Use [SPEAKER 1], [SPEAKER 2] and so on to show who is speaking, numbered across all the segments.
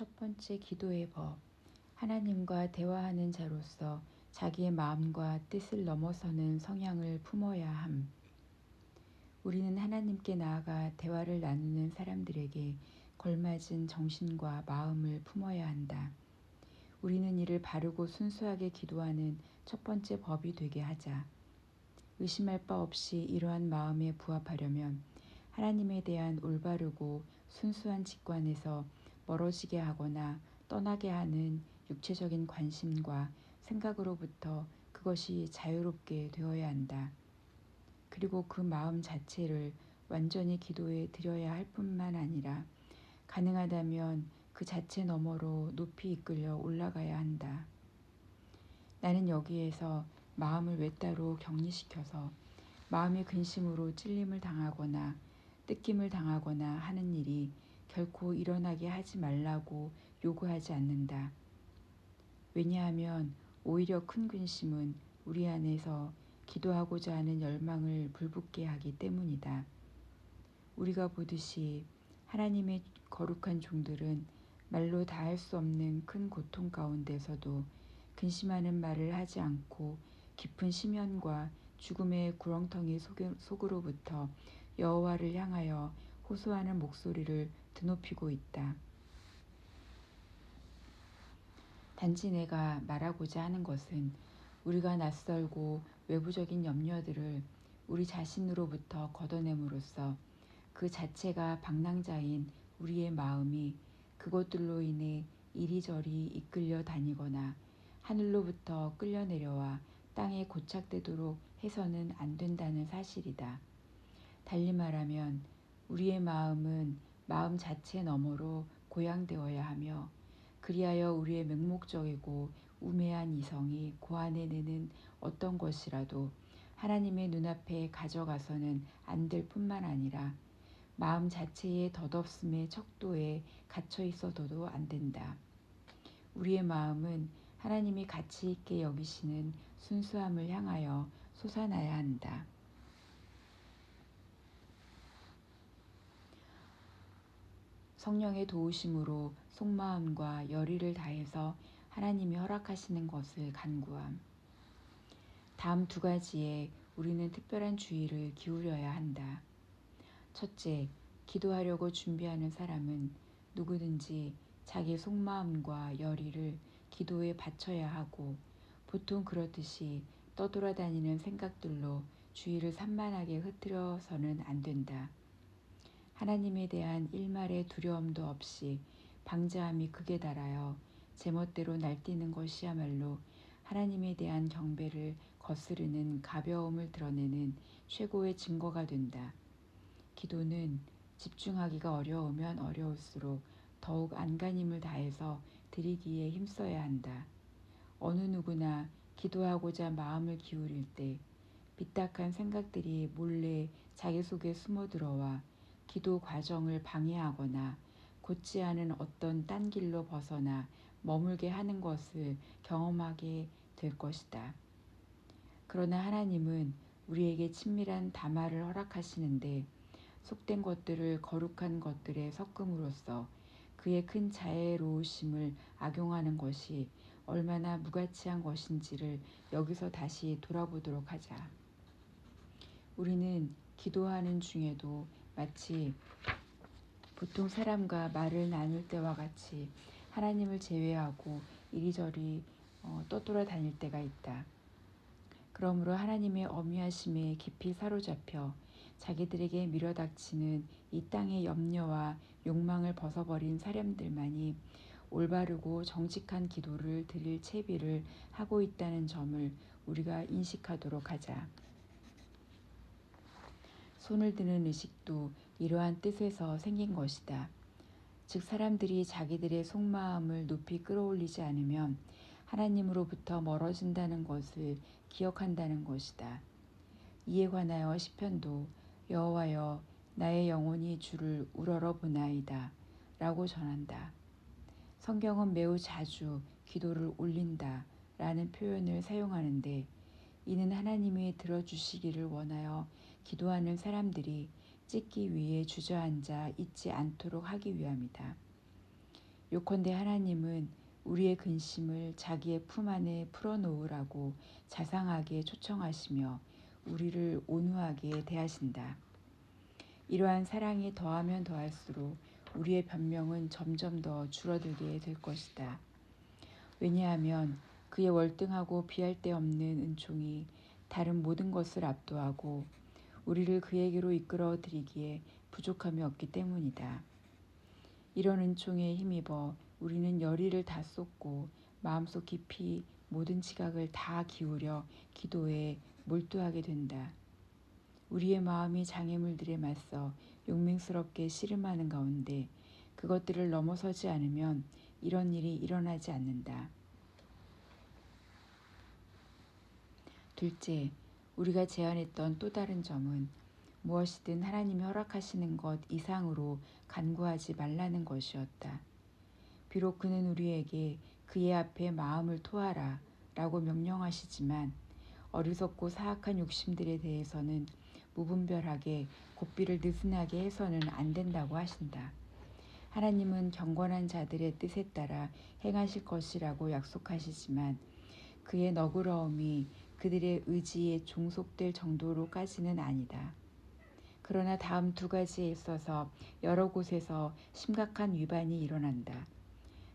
[SPEAKER 1] 첫 번째 기도의 법. 하나님과 대화하는 자로서 자기의 마음과 뜻을 넘어서는 성향을 품어야 함. 우리는 하나님께 나아가 대화를 나누는 사람들에게 걸맞은 정신과 마음을 품어야 한다. 우리는 이를 바르고 순수하게 기도하는 첫 번째 법이 되게 하자. 의심할 바 없이 이러한 마음에 부합하려면 하나님에 대한 올바르고 순수한 직관에서 멀어지게 하거나 떠나게 하는 육체적인 관심과 생각으로부터 그것이 자유롭게 되어야 한다. 그리고 그 마음 자체를 완전히 기도에 드려야 할 뿐만 아니라 가능하다면 그 자체 너머로 높이 이끌려 올라가야 한다. 나는 여기에서 마음을 외따로 격리시켜서 마음의 근심으로 찔림을 당하거나 뜯김을 당하거나 하는 일이 결코 일어나게 하지 말라고 요구하지 않는다. 왜냐하면 오히려 큰 근심은 우리 안에서 기도하고자 하는 열망을 불붙게 하기 때문이다. 우리가 보듯이 하나님의 거룩한 종들은 말로 다할 수 없는 큰 고통 가운데서도 근심하는 말을 하지 않고 깊은 심연과 죽음의 구렁텅이 속으로부터 여호와를 향하여 호소하는 목소리를 드높이고 있다. 단지 내가 말하고자 하는 것은 우리가 낯설고 외부적인 염려들을 우리 자신으로부터 걷어냄으로써 그 자체가 방랑자인 우리의 마음이 그것들로 인해 이리저리 이끌려 다니거나 하늘로부터 끌려 내려와 땅에 고착되도록 해서는 안 된다는 사실이다. 달리 말하면 우리의 마음은 마음 자체 너머로 고양되어야 하며 그리하여 우리의 맹목적이고 우매한 이성이 고안해내는 어떤 것이라도 하나님의 눈앞에 가져가서는 안 될 뿐만 아니라 마음 자체의 덧없음의 척도에 갇혀 있어도 안 된다. 우리의 마음은 하나님이 가치 있게 여기시는 순수함을 향하여 솟아나야 한다. 성령의 도우심으로 속마음과 열의를 다해서 하나님이 허락하시는 것을 간구함. 다음 두 가지에 우리는 특별한 주의를 기울여야 한다. 첫째, 기도하려고 준비하는 사람은 누구든지 자기 속마음과 열의를 기도에 바쳐야 하고 보통 그렇듯이 떠돌아다니는 생각들로 주의를 산만하게 흐트려서는 안 된다. 하나님에 대한 일말의 두려움도 없이 방자함이 극에 달하여 제멋대로 날뛰는 것이야말로 하나님에 대한 경배를 거스르는 가벼움을 드러내는 최고의 증거가 된다. 기도는 집중하기가 어려우면 어려울수록 더욱 안간힘을 다해서 드리기에 힘써야 한다. 어느 누구나 기도하고자 마음을 기울일 때 삐딱한 생각들이 몰래 자기 속에 숨어들어와 기도 과정을 방해하거나 곧지 않은 어떤 딴 길로 벗어나 머물게 하는 것을 경험하게 될 것이다. 그러나 하나님은 우리에게 친밀한 담화를 허락하시는데 속된 것들을 거룩한 것들에 섞음으로써 그의 큰 자애로우심을 악용하는 것이 얼마나 무가치한 것인지를 여기서 다시 돌아보도록 하자. 우리는 기도하는 중에도 마치 보통 사람과 말을 나눌 때와 같이 하나님을 제외하고 이리저리 떠돌아다닐 때가 있다. 그러므로 하나님의 어미하심에 깊이 사로잡혀 자기들에게 밀어닥치는 이 땅의 염려와 욕망을 벗어버린 사람들만이 올바르고 정직한 기도를 드릴 채비를 하고 있다는 점을 우리가 인식하도록 하자. 손을 드는 의식도 이러한 뜻에서 생긴 것이다. 즉 사람들이 자기들의 속마음을 높이 끌어올리지 않으면 하나님으로부터 멀어진다는 것을 기억한다는 것이다. 이에 관하여 시편도 여호와여 나의 영혼이 주를 우러러 보나이다 라고 전한다. 성경은 매우 자주 기도를 올린다 라는 표현을 사용하는데 이는 하나님이 들어주시기를 원하여 기도하는 사람들이 찢기 위해 주저앉아 있지 않도록 하기 위함이다. 요컨대 하나님은 우리의 근심을 자기의 품 안에 풀어놓으라고 자상하게 초청하시며 우리를 온유하게 대하신다. 이러한 사랑이 더하면 더할수록 우리의 변명은 점점 더 줄어들게 될 것이다. 왜냐하면 그의 월등하고 비할 데 없는 은총이 다른 모든 것을 압도하고 우리를 그에게로 이끌어 드리기에 부족함이 없기 때문이다. 이런 은총에 힘입어 우리는 열의를 다 쏟고 마음속 깊이 모든 지각을 다 기울여 기도에 몰두하게 된다. 우리의 마음이 장애물들에 맞서 용맹스럽게 씨름하는 가운데 그것들을 넘어서지 않으면 이런 일이 일어나지 않는다. 둘째, 우리가 제안했던 또 다른 점은 무엇이든 하나님이 허락하시는 것 이상으로 간구하지 말라는 것이었다. 비록 그는 우리에게 그의 앞에 마음을 토하라 라고 명령하시지만 어리석고 사악한 욕심들에 대해서는 무분별하게 고삐를 느슨하게 해서는 안 된다고 하신다. 하나님은 경건한 자들의 뜻에 따라 행하실 것이라고 약속하시지만 그의 너그러움이 그들의 의지에 종속될 정도로까지는 아니다. 그러나 다음 두 가지에 있어서 여러 곳에서 심각한 위반이 일어난다.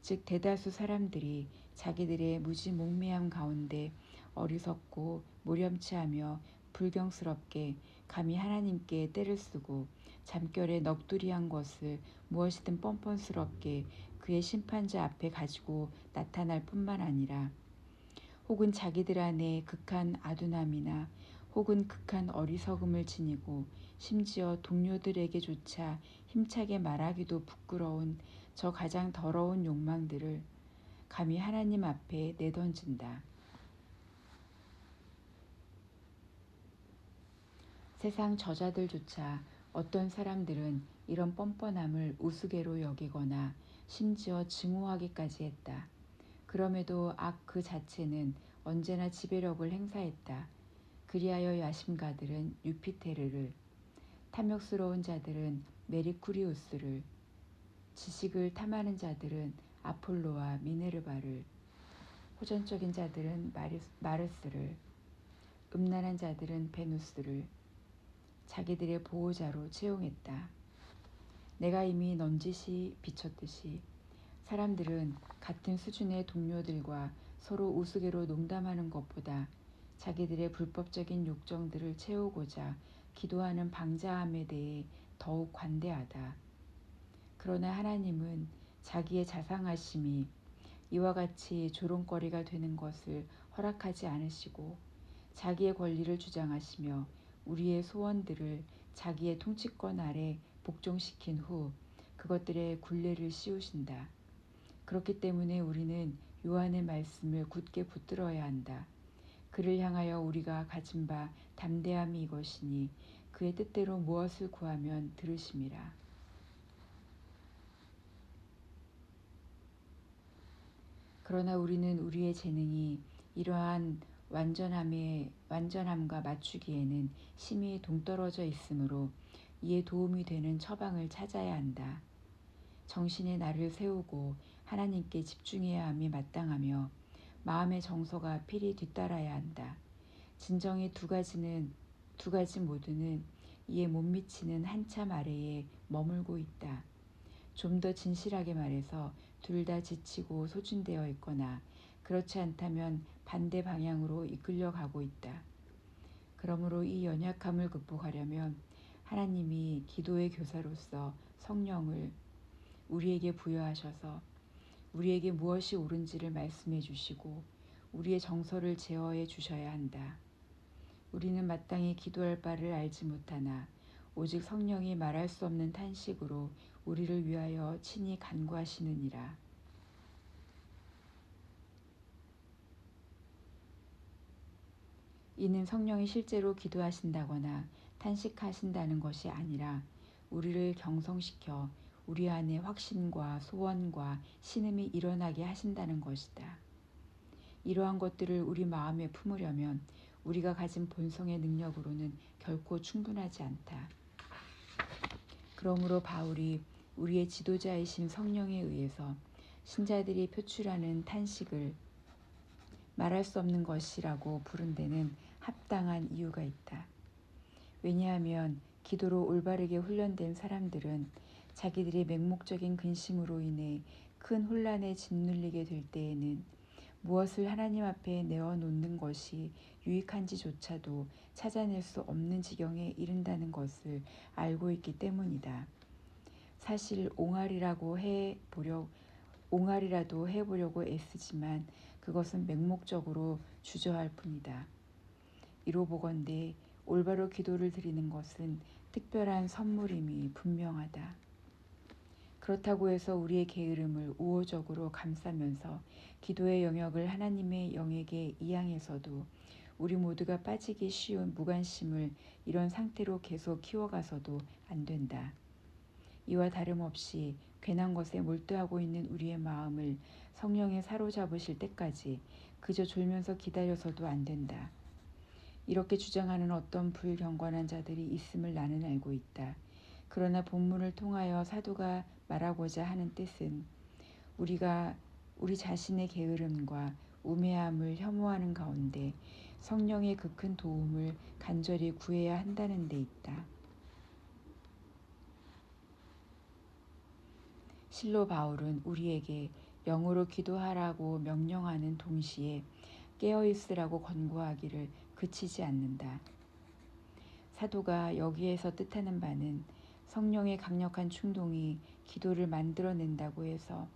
[SPEAKER 1] 즉 대다수 사람들이 자기들의 무지몽매함 가운데 어리석고 모렴치하며 불경스럽게 감히 하나님께 때를 쓰고 잠결에 넋두리한 것을 무엇이든 뻔뻔스럽게 그의 심판자 앞에 가지고 나타날 뿐만 아니라 혹은 자기들 안에 극한 아둔함이나 혹은 극한 어리석음을 지니고 심지어 동료들에게조차 힘차게 말하기도 부끄러운 저 가장 더러운 욕망들을 감히 하나님 앞에 내던진다. 세상 저자들조차 어떤 사람들은 이런 뻔뻔함을 우스개로 여기거나 심지어 증오하기까지 했다. 그럼에도 악 그 자체는 언제나 지배력을 행사했다. 그리하여 야심가들은 유피테르를, 탐욕스러운 자들은 메리쿠리우스를, 지식을 탐하는 자들은 아폴로와 미네르바를, 호전적인 자들은 마르스를, 음란한 자들은 베누스를 자기들의 보호자로 채용했다. 내가 이미 넌지시 비쳤듯이 사람들은 같은 수준의 동료들과 서로 우스개로 농담하는 것보다 자기들의 불법적인 욕정들을 채우고자 기도하는 방자함에 대해 더욱 관대하다. 그러나 하나님은 자기의 자상하심이 이와 같이 조롱거리가 되는 것을 허락하지 않으시고 자기의 권리를 주장하시며 우리의 소원들을 자기의 통치권 아래 복종시킨 후 그것들의 굴레를 씌우신다. 그렇기 때문에 우리는 요한의 말씀을 굳게 붙들어야 한다. 그를 향하여 우리가 가진 바 담대함이 이것이니 그의 뜻대로 무엇을 구하면 들으심이라. 그러나 우리는 우리의 재능이 이러한 완전함과 맞추기에는 심히 동떨어져 있으므로 이에 도움이 되는 처방을 찾아야 한다. 정신의 나를 세우고 하나님께 집중해야 함이 마땅하며 마음의 정서가 필히 뒤따라야 한다. 진정의 두 가지 모두는 이에 못 미치는 한참 아래에 머물고 있다. 좀 더 진실하게 말해서 둘 다 지치고 소진되어 있거나 그렇지 않다면 반대 방향으로 이끌려 가고 있다. 그러므로 이 연약함을 극복하려면 하나님이 기도의 교사로서 성령을 우리에게 부여하셔서 우리에게 무엇이 옳은지를 말씀해 주시고 우리의 정서를 제어해 주셔야 한다. 우리는 마땅히 기도할 바를 알지 못하나 오직 성령이 말할 수 없는 탄식으로 우리를 위하여 친히 간구하시느니라. 이는 성령이 실제로 기도하신다거나 탄식하신다는 것이 아니라 우리를 경성시켜 우리 안에 확신과 소원과 신음이 일어나게 하신다는 것이다. 이러한 것들을 우리 마음에 품으려면 우리가 가진 본성의 능력으로는 결코 충분하지 않다. 그러므로 바울이 우리의 지도자이신 성령에 의해서 신자들이 표출하는 탄식을 말할 수 없는 것이라고 부른 데는 합당한 이유가 있다. 왜냐하면 기도로 올바르게 훈련된 사람들은 자기들의 맹목적인 근심으로 인해 큰 혼란에 짓눌리게 될 때에는 무엇을 하나님 앞에 내어놓는 것이 유익한지조차도 찾아낼 수 없는 지경에 이른다는 것을 알고 있기 때문이다. 사실 옹알이라도 해보려고 애쓰지만 그것은 맹목적으로 주저할 뿐이다. 이로 보건대 올바로 기도를 드리는 것은 특별한 선물임이 분명하다. 그렇다고 해서 우리의 게으름을 우호적으로 감싸면서 기도의 영역을 하나님의 영에게 이양해서도 우리 모두가 빠지기 쉬운 무관심을 이런 상태로 계속 키워가서도 안 된다. 이와 다름없이 괜한 것에 몰두하고 있는 우리의 마음을 성령에 사로잡으실 때까지 그저 졸면서 기다려서도 안 된다. 이렇게 주장하는 어떤 불경건한 자들이 있음을 나는 알고 있다. 그러나 본문을 통하여 사도가 말하고자 하는 뜻은 우리가 우리 자신의 게으름과 우매함을 혐오하는 가운데 성령의 그 큰 도움을 간절히 구해야 한다는 데 있다. 실로 바울은 우리에게 영으로 기도하라고 명령하는 동시에 깨어있으라고 권고하기를 그치지 않는다. 사도가 여기에서 뜻하는 바는 성령의 강력한 충동이 기도를 만들어낸다고 해서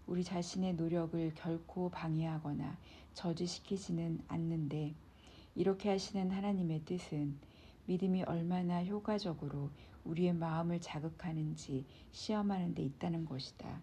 [SPEAKER 1] 우리 자신의 노력을 결코 방해하거나 저지시키지는 않는데, 이렇게 하시는 하나님의 뜻은 믿음이 얼마나 효과적으로 우리의 마음을 자극하는지 시험하는 데 있다는 것이다.